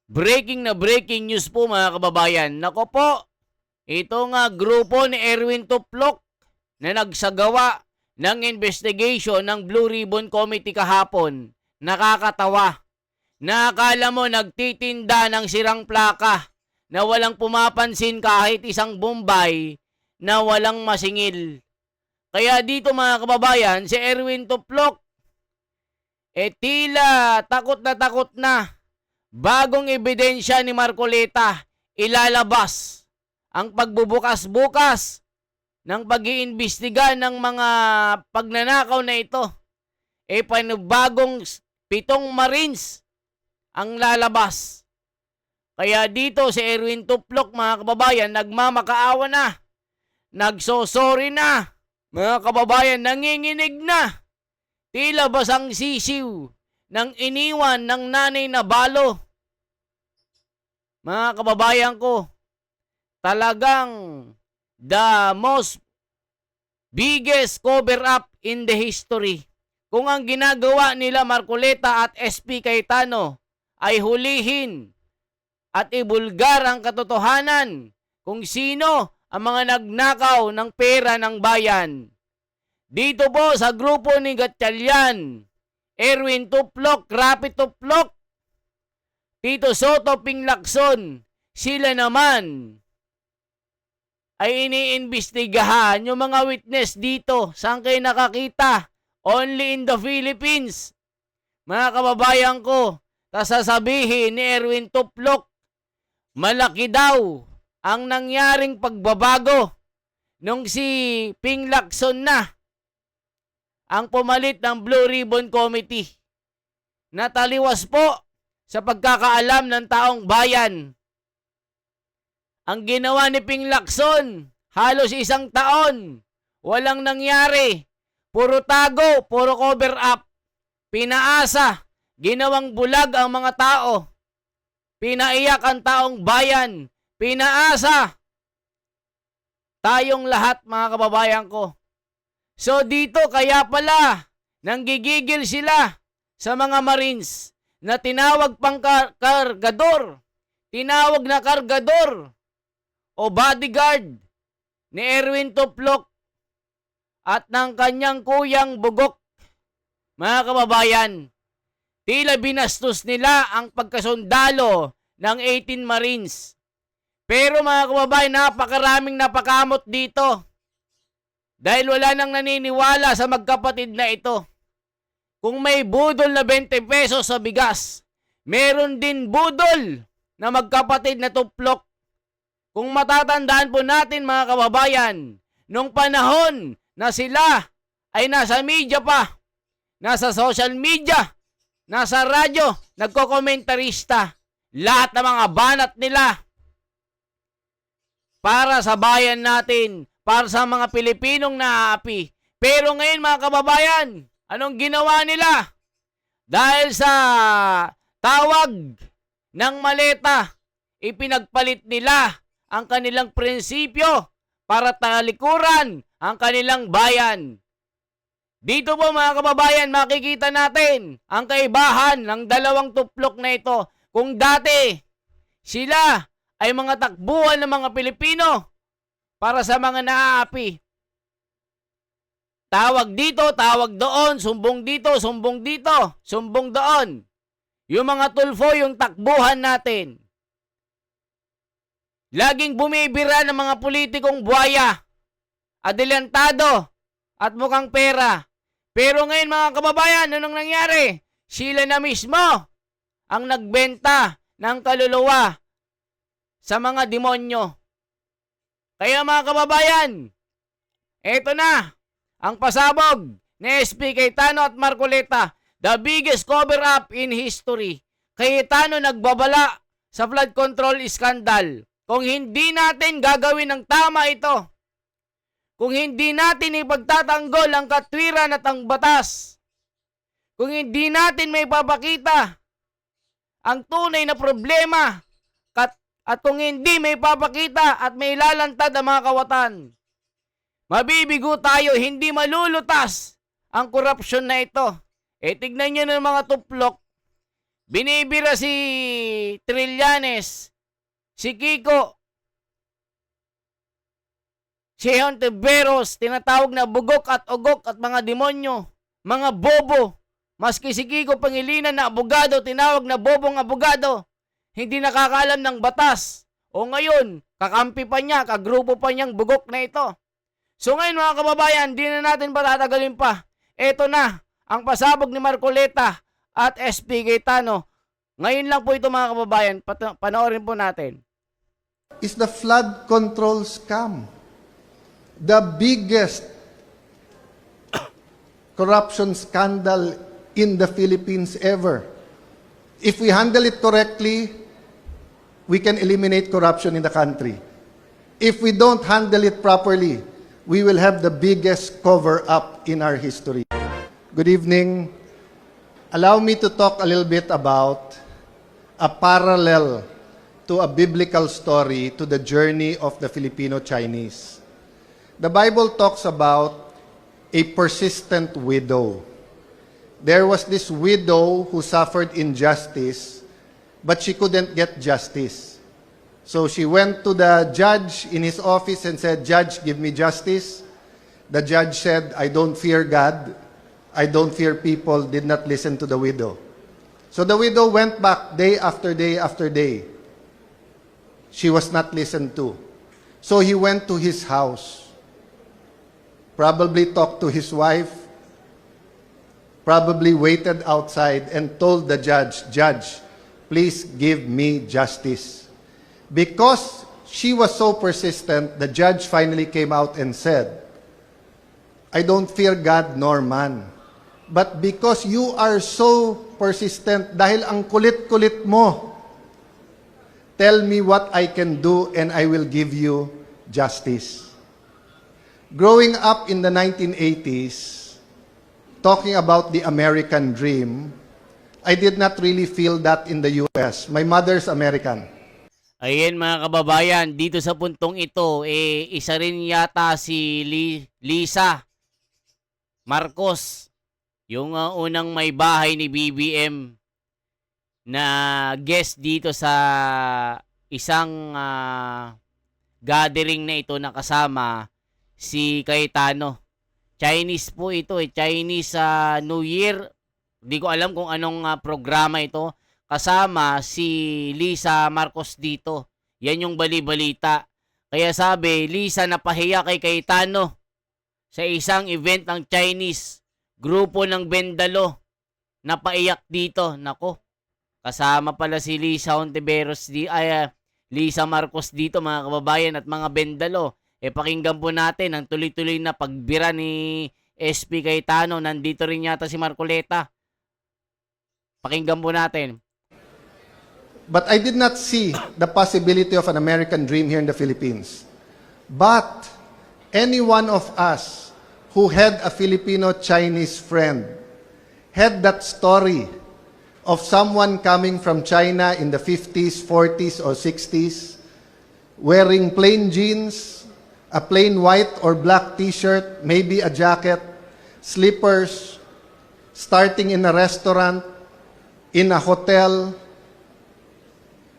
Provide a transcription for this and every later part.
Breaking news po mga kababayan. Nako po, ito nga grupo ni Erwin Tuplok na nagsagawa ng investigation ng Blue Ribbon Committee kahapon. Nakakatawa. Nakakala mo nagtitinda ng sirang plaka na walang pumapansin kahit isang Bombay na walang masingil. Kaya dito mga kababayan, si Erwin Tuplok, tila takot na. Bagong ebidensya ni Marcoleta, ilalabas ang pagbubukas-bukas ng pag-iimbestiga ng mga pagnanakaw na ito. Panibagong 7 Marines ang lalabas. Kaya dito si Erwin Tuplok mga kababayan, nagmamakaawa na, nagsosorry na, mga kababayan, nanginginig na. Tila basang sisiw ng iniwan ng nanay na balo. Mga kababayan ko, talagang the most biggest cover-up in the history. Kung ang ginagawa nila Marcoleta at SP Cayetano ay hulihin at ibulgar ang katotohanan kung sino ang mga nagnakaw ng pera ng bayan. Dito po sa grupo ni Gatchalian, Erwin Tuplok, Rapi Tuplok, Tito Soto, Ping Lacson, sila naman ay iniimbestigahan yung mga witness dito. Saan kayo nakakita? Only in the Philippines. Mga kababayan ko, sasabihin ni Erwin Tuplok, malaki daw ang nangyaring pagbabago nung si Ping Lacson na ang pumalit ng Blue Ribbon Committee. Nataliwas po sa pagkakaalam ng taong bayan. Ang ginawa ni Ping Lacson, halos 1 taon, walang nangyari. Puro tago, puro cover up. Pinaasa, ginawang bulag ang mga tao. Pinaiyak ang taong bayan. Pinaasa tayong lahat mga kababayan ko. So dito kaya pala nanggigigil sila sa mga Marines na tinawag pang kargador. Tinawag na kargador o bodyguard ni Erwin Tuplok at ng kanyang kuyang Bugok. Mga kababayan, tila binastos nila ang pagkasundalo ng 18 Marines. Pero mga kababayan, napakaraming napakamot dito. Dahil wala nang naniniwala sa magkapatid na ito. Kung may budol na 20 pesos sa bigas, meron din budol na magkapatid na Tuplok. Kung matatandaan po natin mga kababayan, nung panahon na sila ay nasa media pa, nasa social media, nasa radyo, nagkokomentarista, lahat ng mga banat nila para sa bayan natin, para sa mga Pilipinong naaapi. Pero ngayon mga kababayan, anong ginawa nila? Dahil sa tawag ng maleta, ipinagpalit nila ang kanilang prinsipyo para talikuran ang kanilang bayan. Dito po mga kababayan, makikita natin ang kaibahan ng dalawang Tuplok na ito. Kung dati sila ay mga takbuhan ng mga Pilipino para sa mga naaapi. Tawag dito, tawag doon, sumbong dito, sumbong dito, sumbong doon. Yung mga tulfo, yung takbuhan natin. Laging bumibira ng mga politikong buhaya, adelantado, at mukhang pera. Pero ngayon mga kababayan, anong nangyari? Sila na mismo ang nagbenta ng kaluluwa sa mga demonyo. Kaya mga kababayan, eto na ang pasabog ni SP Cayetano at Marcoleta, the biggest cover-up in history. Cayetano nagbabala sa flood control scandal. Kung hindi natin gagawin ng tama ito, kung hindi natin ipagtatanggol ang katwiran at ang batas, kung hindi natin may papakita ang tunay na problema, at kung hindi may papakita at may lalantad ang mga kawatan, mabibigo tayo, hindi malulutas ang korupsyon na ito. Tignan nyo ng mga Tuplok, Binibira si Trillanes, si Kiko, si Hontiveros, tinatawag na bugok at ugok at mga demonyo, mga bobo. Maski si Kiko Pangilinan na abogado, tinawag na bobong abogado, hindi nakakaalam ng batas. O ngayon, kakampi pa niya, kagrupo pa niyang bugok na ito. So ngayon mga kababayan, di na natin patatagalin pa. Ito na, ang pasabog ni Marcoleta at SP Cayetano. Ngayon lang po ito mga kababayan, panoorin po natin. Is the flood control scam. The biggest corruption scandal in the Philippines ever. If we handle it correctly, we can eliminate corruption in the country. If we don't handle it properly, we will have the biggest cover-up in our history. Good evening. Allow me to talk a little bit about a parallel to a biblical story to the journey of the Filipino-Chinese. The Bible talks about a persistent widow. There was this widow who suffered injustice, but she couldn't get justice. So she went to the judge in his office and said, "Judge, give me justice." The judge said, "I don't fear God. I don't fear people," did not listen to the widow. So the widow went back day after day after day. She was not listened to. So he went to his house, probably talked to his wife, probably waited outside and told the judge, "Judge, please give me justice." Because she was so persistent, the judge finally came out and said, "I don't fear God nor man. But because you are so persistent, dahil ang kulit-kulit mo, tell me what I can do and I will give you justice." Growing up in the 1980s, talking about the American dream, I did not really feel that in the US. My mother's American. Ayan mga kababayan, dito sa puntong ito, isa rin yata si Lisa Marcos, yung unang may bahay ni BBM na guest dito sa isang gathering na ito na kasama si Cayetano. Chinese po ito, Chinese New Year. Hindi ko alam kung anong programa ito. Kasama si Lisa Marcos dito. Yan yung bali-balita. Kaya sabi, Lisa napahiya kay Cayetano sa isang event ng Chinese. Grupo ng Bendalo. Napaiyak dito. Nako, kasama pala si Lisa Hontiveros, Lisa Marcos dito mga kababayan at mga Bendalo. Pakinggan po natin ang tuloy-tuloy na pagbira ni SP Cayetano. Nandito rin yata si Marcoleta. Pakinggan po natin. But I did not see the possibility of an American dream here in the Philippines. But any one of us who had a Filipino-Chinese friend had that story of someone coming from China in the 50s, 40s, or 60s, wearing plain jeans, a plain white or black t-shirt, maybe a jacket, slippers, starting in a restaurant, in a hotel,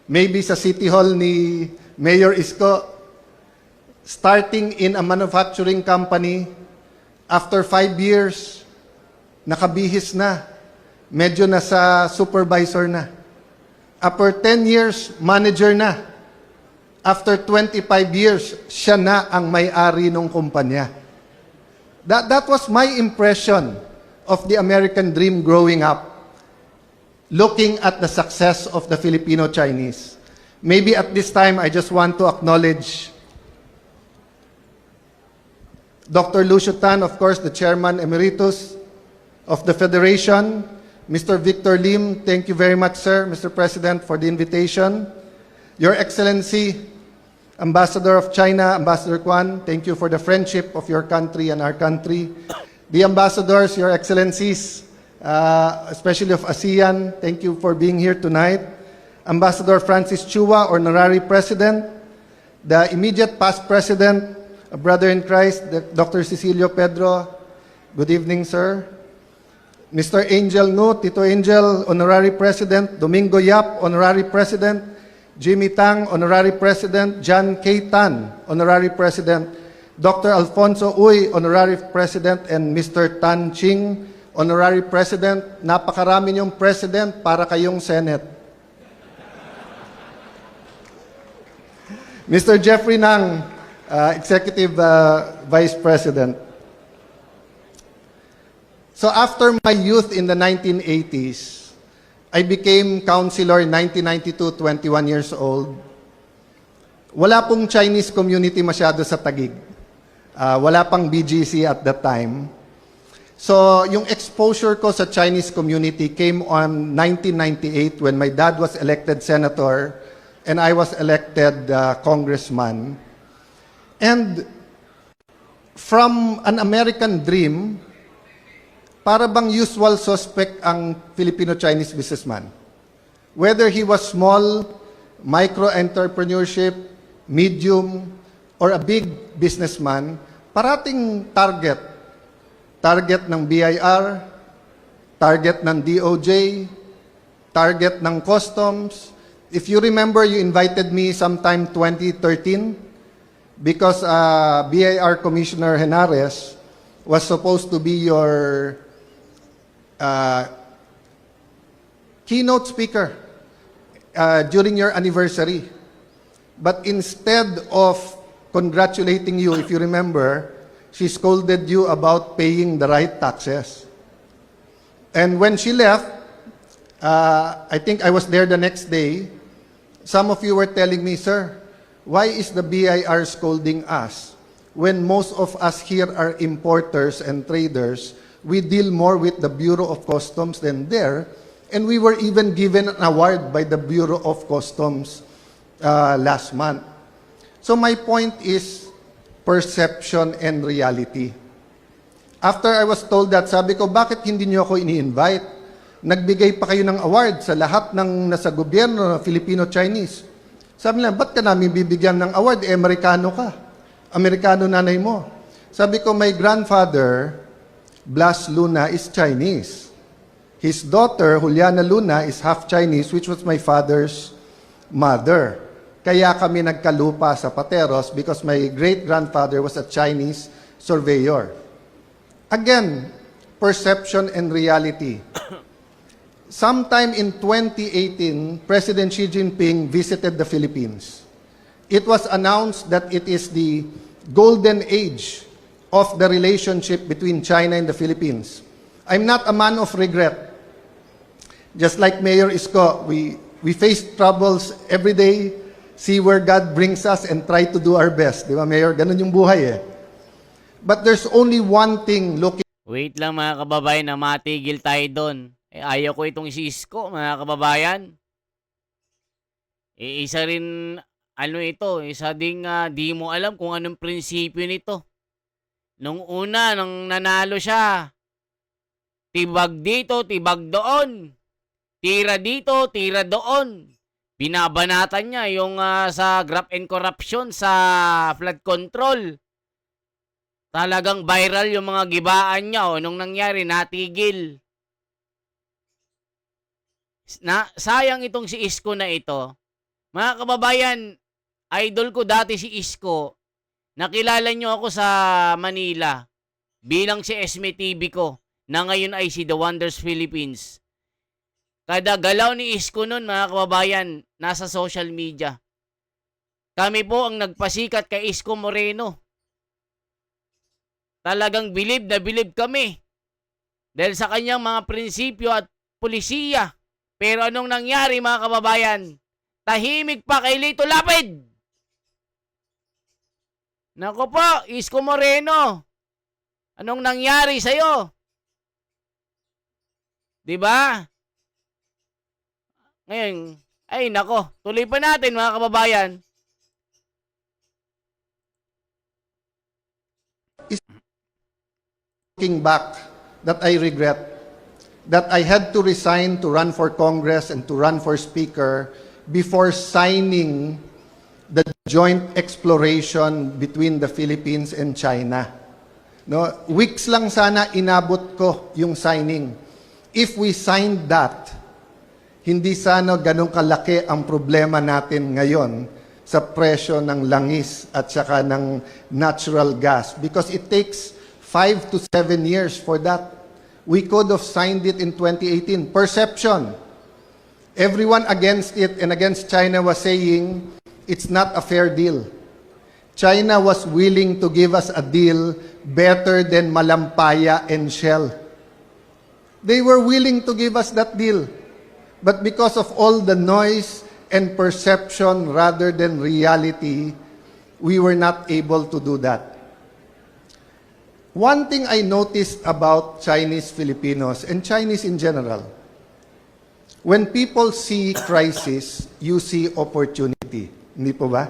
maybe sa City Hall ni Mayor Isko, starting in a manufacturing company, after 5 years, nakabihis na, medyo nasa supervisor na. After 10 years, manager na. After 25 years, siya na ang may-ari ng kumpanya. That was my impression of the American dream growing up, looking at the success of the Filipino-Chinese. Maybe at this time, I just want to acknowledge Dr. Lucio Tan, of course, the Chairman Emeritus of the Federation. Mr. Victor Lim, thank you very much, sir, Mr. President, for the invitation. Your Excellency, Ambassador of China, Ambassador Kwan, thank you for the friendship of your country and our country. The ambassadors, Your Excellencies, especially of ASEAN, thank you for being here tonight. Ambassador Francis Chua, Honorary President, the immediate past President, a brother in Christ, Dr. Cecilio Pedro, good evening, sir. Mr. Angel No, Tito Angel, Honorary President, Domingo Yap, Honorary President, Jimmy Tang, Honorary President, John K. Tan, Honorary President, Dr. Alfonso Uy, Honorary President, and Mr. Tan Ching, Honorary President. Napakarami niyong President para kayong Senate. Mr. Jeffrey Nang, Executive Vice President. So after my youth in the 1980s, I became councilor in 1992, 21 years old. Wala pong Chinese community masyado sa Taguig. Wala pang BGC at that time. So yung exposure ko sa Chinese community came on 1998 when my dad was elected senator and I was elected congressman. And from an American dream, para bang usual suspect ang Filipino-Chinese businessman. Whether he was small, micro-entrepreneurship, medium, or a big businessman, parating target. Target ng BIR, target ng DOJ, target ng customs. If you remember, you invited me sometime 2013 because BIR Commissioner Henares was supposed to be your keynote speaker during your anniversary. But instead of congratulating you, if you remember, she scolded you about paying the right taxes. And when she left, I think I was there the next day, some of you were telling me, sir, why is the BIR scolding us? When most of us here are importers and traders, we deal more with the Bureau of Customs than there, and we were even given an award by the Bureau of Customs last month. So my point is perception and reality. After I was told that, sabi ko, bakit hindi niyo ako ini-invite? Nagbigay pa kayo ng award sa lahat ng nasa gobyerno, Filipino-Chinese. Sabi nila, ba't ka namin bibigyan ng award? Eh, Amerikano ka. Amerikano nanay mo. Sabi ko, my grandfather, Blas Luna, is Chinese. His daughter, Juliana Luna, is half Chinese, which was my father's mother. Kaya kami nagkalupa sa Pateros because my great-grandfather was a Chinese surveyor. Again, perception and reality. Sometime in 2018, President Xi Jinping visited the Philippines. It was announced that it is the golden age of the relationship between China and the Philippines. I'm not a man of regret. Just like Mayor Isko, we face troubles every day, see where God brings us, and try to do our best. Di ba, Mayor? Ganun yung buhay eh. But there's only one thing looking... Wait lang mga kababayan na matigil tayo doon. Eh, ayaw ko itong si Isko, mga kababayan. Eh, isa rin, isa ding di mo alam kung anong prinsipyo nito. Nung una, nang nanalo siya, tibag dito, tibag doon. Tira dito, tira doon. Binabanatan niya yung sa graft and corruption, sa flood control. Talagang viral yung mga gibaan niya. O, nung nangyari, natigil. Sayang itong si Isko na ito. Mga kababayan, idol ko dati si Isko. Nakilala nyo ako sa Manila bilang si Esme TV ko na ngayon ay si The Wonders Philippines. Kada galaw ni Isko nun, mga kababayan, nasa social media. Kami po ang nagpasikat kay Isko Moreno. Talagang bilib na bilib kami dahil sa kanyang mga prinsipyo at pulisiya. Pero anong nangyari, mga kababayan? Tahimik pa kay Lito Lapid. Nako po, Isko Moreno. Anong nangyari sa'yo? Diba? Ngayon, ay nako, tuloy pa natin mga kababayan. Looking back, that I regret that I had to resign to run for Congress and to run for Speaker before signing the joint exploration between the Philippines and China. No, weeks lang sana inabot ko yung signing. if we signed that, hindi sana ganun kalaki ang problema natin ngayon sa presyo ng langis at saka ng natural gas because it takes 5 to 7 years for that. We could have signed it in 2018. Perception. Everyone against it and against China was saying it's not a fair deal. China was willing to give us a deal better than Malampaya and Shell. They were willing to give us that deal. But because of all the noise and perception rather than reality, we were not able to do that. One thing I noticed about Chinese Filipinos and Chinese in general, when people see crisis, you see opportunity. Hindi po ba?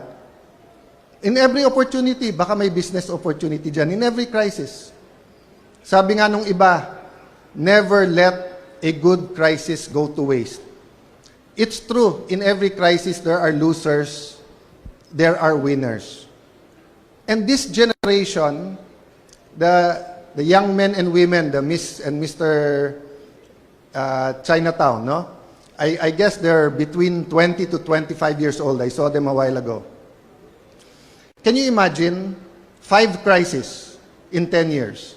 In every opportunity, baka may business opportunity dyan. In every crisis. Sabi nga nung iba, never let a good crisis go to waste. It's true, in every crisis there are losers, there are winners. And this generation, the young men and women, the Miss and Mr. Chinatown, no? I guess they're between 20 to 25 years old. I saw them a while ago. Can you imagine 5 crises in 10 years?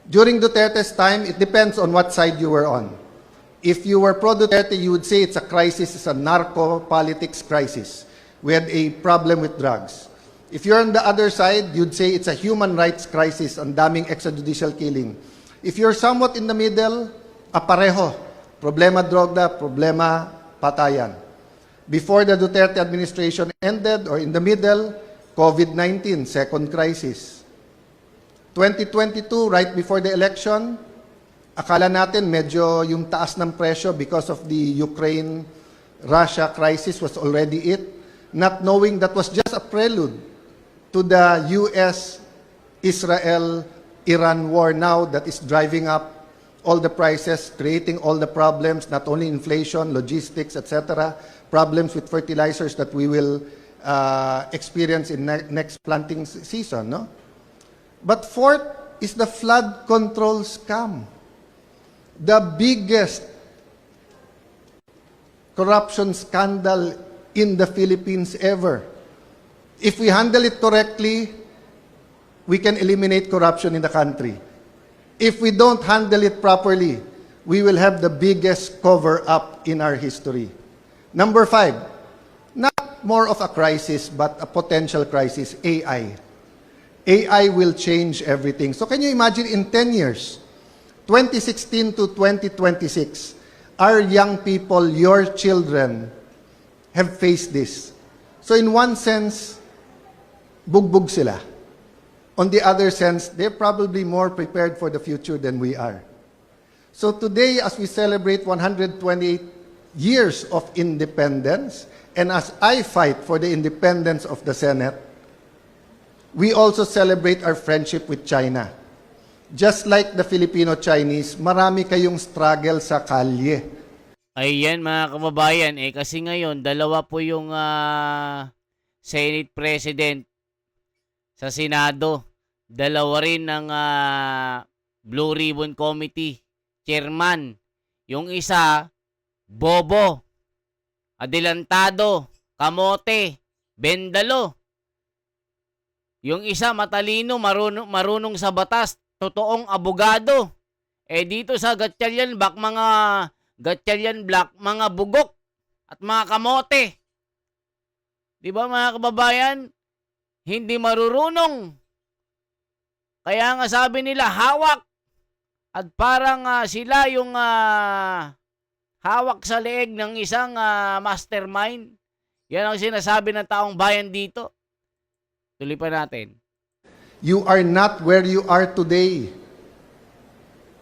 During Duterte's time, it depends on what side you were on. If you were pro-Duterte, you would say it's a crisis, it's a narco-politics crisis. We had a problem with drugs. If you're on the other side, you'd say it's a human rights crisis, ang daming extrajudicial killing. If you're somewhat in the middle, apareho. Problema droga, problema patayan. Before the Duterte administration ended, or in the middle, COVID-19, second crisis. 2022, right before the election, akala natin medyo yung taas ng presyo because of the Ukraine-Russia crisis was already it, not knowing that was just a prelude to the US-Israel-Iran war now that is driving up all the prices, creating all the problems, not only inflation, logistics, etc., problems with fertilizers that we will experience in next planting season, no? But fourth is the flood control scam. The biggest corruption scandal in the Philippines ever. If we handle it correctly, we can eliminate corruption in the country. If we don't handle it properly, we will have the biggest cover-up in our history. Number 5, not more of a crisis, but a potential crisis, AI. AI will change everything. So can you imagine in 10 years, 2016 to 2026, our young people, your children, have faced this. So in one sense, bugbog sila. On the other sense, they're probably more prepared for the future than we are. So today, as we celebrate 128 years of independence, and as I fight for the independence of the Senate, we also celebrate our friendship with China. Just like the Filipino-Chinese, marami kayong struggle sa kalye. Ayan mga kababayan, kasi ngayon, dalawa po yung Senate President sa Senado. Dalawa rin ng Blue Ribbon Committee Chairman. Yung isa, bobo, adelantado, kamote, bendalo. Yung isa, matalino, marunong sa batas, totoong abogado. Dito sa Gatchalian Black, mga bugok at mga kamote. Di ba mga kababayan? Hindi marurunong. Kaya nga sabi nila, hawak. At parang sila yung hawak sa leeg ng isang mastermind. Yan ang sinasabi ng taong bayan dito. Tuloy pa natin. You are not where you are today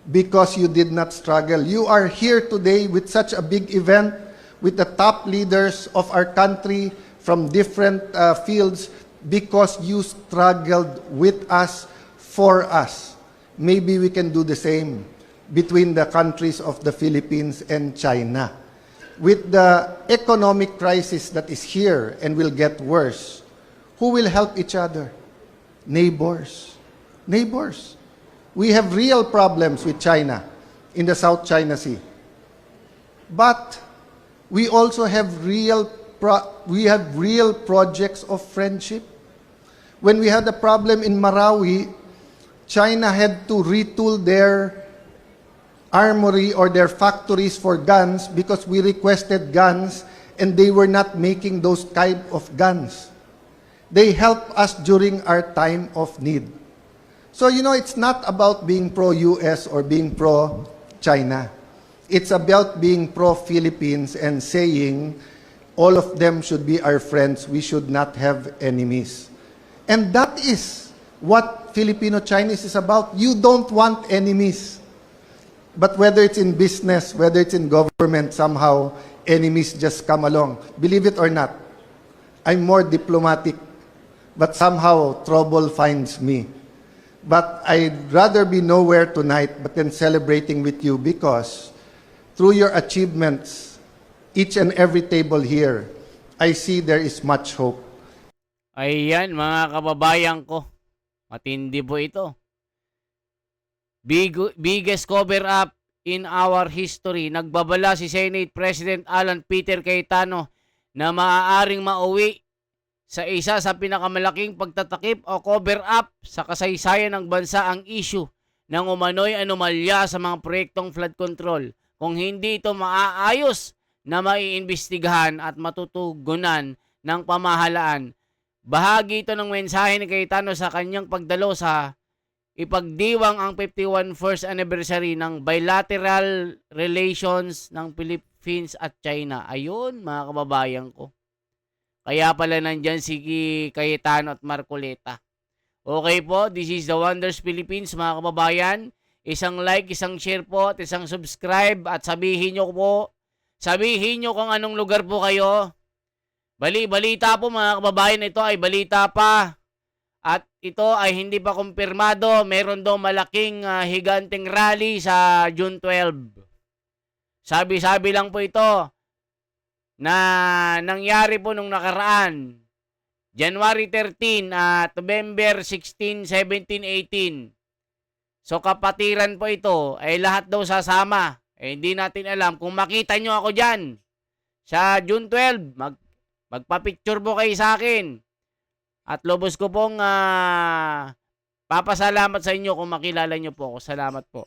because you did not struggle. You are here today with such a big event with the top leaders of our country from different fields because you struggled with us, for us. Maybe we can do the same between the countries of the Philippines and China. With the economic crisis that is here and will get worse, who will help each other? Neighbors. Neighbors. We have real problems with China. in the South China Sea. But we also have real projects of friendship. When we had a problem in Marawi, China had to retool their armory or their factories for guns because we requested guns and they were not making those type of guns. They helped us during our time of need. So, it's not about being pro-US or being pro-China. It's about being pro-Philippines and saying all of them should be our friends. We should not have enemies. And that is what Filipino-Chinese is about. You don't want enemies. But whether it's in business, whether it's in government, somehow enemies just come along. Believe it or not, I'm more diplomatic, but somehow trouble finds me. But I'd rather be nowhere tonight but then celebrating with you because through your achievements, each and every table here, I see there is much hope. Ayan, mga kababayan ko. Matindi po ito. Biggest cover-up in our history. Nagbabala si Senate President Alan Peter Cayetano na maaaring mauwi sa isa sa pinakamalaking pagtatakip o cover-up sa kasaysayan ng bansa ang issue ng umano'y anomalya sa mga proyektong flood control. Kung hindi ito maaayos na maiimbestigahan at matutugunan ng pamahalaan. Bahagi ito ng mensahe ni Cayetano sa kanyang pagdalo sa ipagdiwang ang 51 first anniversary ng bilateral relations ng Philippines at China. Ayun, mga kababayan ko. Kaya pala nandyan si Cayetano at Marcoleta. Okay po, this is The Wonders Philippines, mga kababayan. Isang like, isang share po, at isang subscribe. At sabihin nyo kung anong lugar po kayo. Balita po, mga kababayan, ito ay balita pa. At ito ay hindi pa kumpirmado. Meron daw malaking higanteng rally sa June 12. Sabi-sabi lang po ito na nangyari po nung nakaraan. January 13 at November 16, 17, 18. So kapatiran po ito ay lahat daw sasama. Hindi natin alam. Kung makita nyo ako dyan sa June 12, magpa-picture po kayo sa akin. At lubos ko pong papasalamat sa inyo kung makilala nyo po ako. Salamat po.